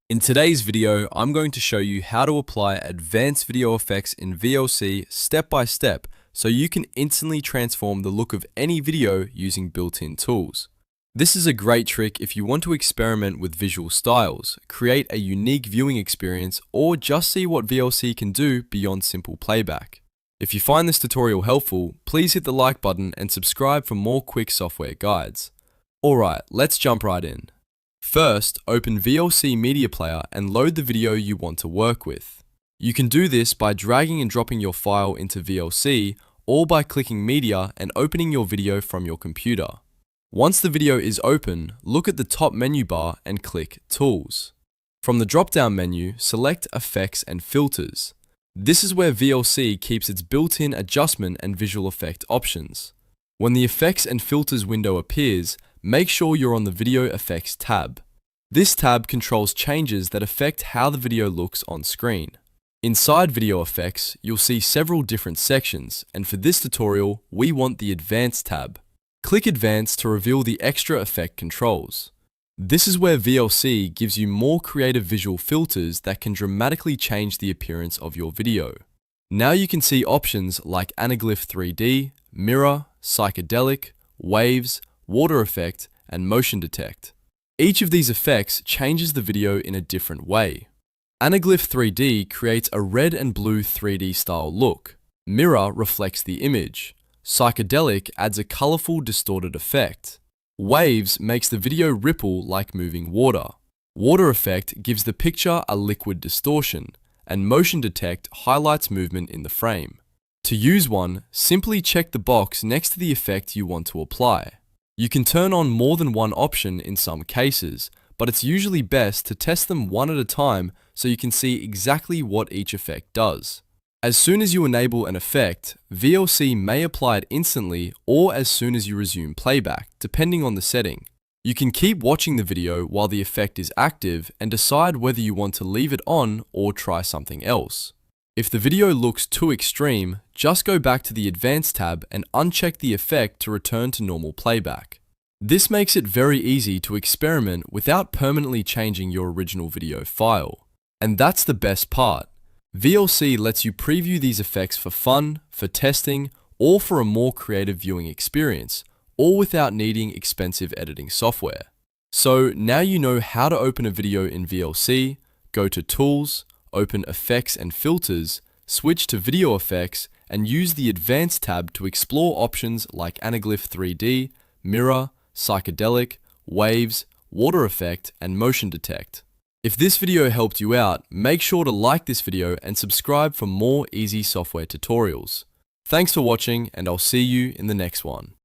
In today's video, I'm going to show you how to apply advanced video effects in VLC step by step so you can instantly transform the look of any video using built-in tools. This is a great trick if you want to experiment with visual styles, create a unique viewing experience, or just see what VLC can do beyond simple playback. If you find this tutorial helpful, please hit the like button and subscribe for more quick software guides. Alright, let's jump right in. First, open VLC Media Player and load the video you want to work with. You can do this by dragging and dropping your file into VLC or by clicking Media and opening your video from your computer. Once the video is open, look at the top menu bar and click Tools. From the drop-down menu, select Effects and Filters. This is where VLC keeps its built-in adjustment and visual effect options. When the Effects and Filters window appears, make sure you're on the Video Effects tab. This tab controls changes that affect how the video looks on screen. Inside Video Effects, you'll see several different sections, and for this tutorial, we want the Advanced tab. Click Advanced to reveal the extra effect controls. This is where VLC gives you more creative visual filters that can dramatically change the appearance of your video. Now you can see options like Anaglyph 3D, Mirror, Psychedelic, Waves, Water Effect, and Motion Detect. Each of these effects changes the video in a different way. Anaglyph 3D creates a red and blue 3D style look. Mirror reflects the image. Psychedelic adds a colorful, distorted effect. Waves makes the video ripple like moving water. Water Effect gives the picture a liquid distortion, and Motion Detect highlights movement in the frame. To use one, simply check the box next to the effect you want to apply. You can turn on more than one option in some cases, but it's usually best to test them one at a time so you can see exactly what each effect does. As soon as you enable an effect, VLC may apply it instantly or as soon as you resume playback, depending on the setting. You can keep watching the video while the effect is active and decide whether you want to leave it on or try something else. If the video looks too extreme, just go back to the Advanced tab and uncheck the effect to return to normal playback. This makes it very easy to experiment without permanently changing your original video file. And that's the best part. VLC lets you preview these effects for fun, for testing, or for a more creative viewing experience, all without needing expensive editing software. So now you know how to open a video in VLC, go to Tools, open Effects and Filters, switch to Video Effects, and use the Advanced tab to explore options like Anaglyph 3D, Mirror, Psychedelic, Waves, Water Effect, and Motion Detect. If this video helped you out, make sure to like this video and subscribe for more easy software tutorials. Thanks for watching, and I'll see you in the next one.